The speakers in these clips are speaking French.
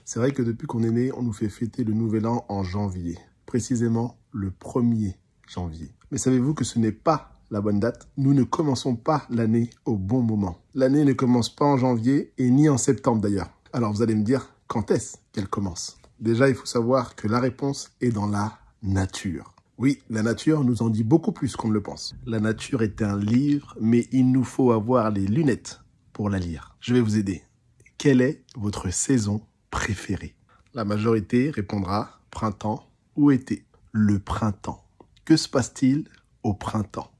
C'est vrai que depuis qu'on est né, on nous fait fêter le nouvel an en janvier. Précisément le 1er janvier. Mais savez-vous que ce n'est pas la bonne date? Nous ne commençons pas l'année au bon moment. L'année ne commence pas en janvier et ni en septembre d'ailleurs. Alors vous allez me dire, quand est-ce qu'elle commence? Déjà, il faut savoir que la réponse est dans la nature. Oui, la nature nous en dit beaucoup plus qu'on ne le pense. La nature est un livre, mais il nous faut avoir les lunettes pour la lire. Je vais vous aider. Quelle est votre saison préférée? La majorité répondra printemps ou été. Le printemps. Que se passe-t-il au printemps?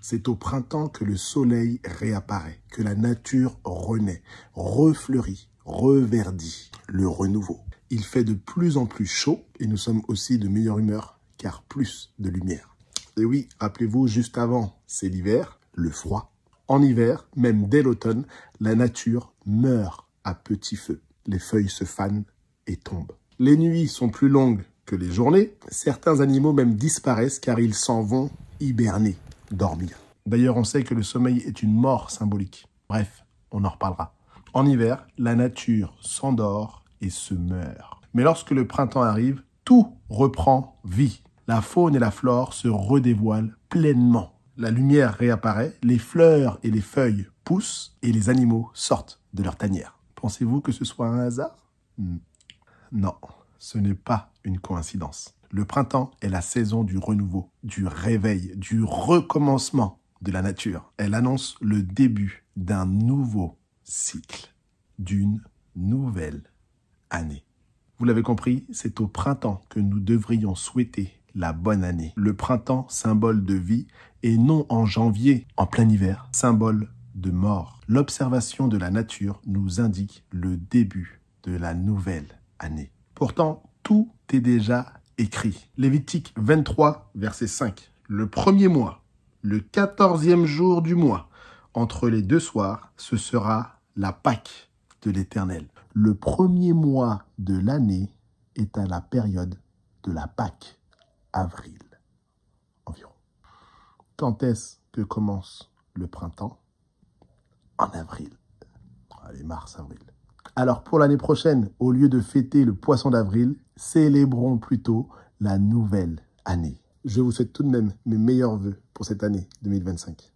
C'est au printemps que le soleil réapparaît, que la nature renaît, refleurit, reverdit, le renouveau. Il fait de plus en plus chaud et nous sommes aussi de meilleure humeur car plus de lumière. Et oui, rappelez-vous, juste avant, c'est l'hiver, le froid. En hiver, même dès l'automne, la nature meurt à petit feu. Les feuilles se fanent et tombent. Les nuits sont plus longues que les journées. Certains animaux même disparaissent car ils s'en vont hiberner, dormir. D'ailleurs, on sait que le sommeil est une mort symbolique. Bref, on en reparlera. En hiver, la nature s'endort et se meurt. Mais lorsque le printemps arrive, tout reprend vie. La faune et la flore se redévoilent pleinement. La lumière réapparaît, les fleurs et les feuilles poussent et les animaux sortent de leur tanière. Pensez-vous que ce soit un hasard? Non, ce n'est pas une coïncidence. Le printemps est la saison du renouveau, du réveil, du recommencement de la nature. Elle annonce le début d'un nouveau cycle, d'une nouvelle année. Vous l'avez compris, c'est au printemps que nous devrions souhaiter la bonne année. Le printemps, symbole de vie, et non en janvier, en plein hiver, symbole de mort. L'observation de la nature nous indique le début de la nouvelle année. Pourtant, tout est déjà écrit. Lévitique 23, verset 5. Le premier mois, le 14e jour du mois, entre les deux soirs, ce sera la Pâque de l'Éternel. Le premier mois de l'année est à la période de la Pâque, avril environ. Quand est-ce que commence le printemps? En avril. Allez, mars, avril. Alors pour l'année prochaine, au lieu de fêter le poisson d'avril, célébrons plutôt la nouvelle année. Je vous souhaite tout de même mes meilleurs vœux pour cette année 2025.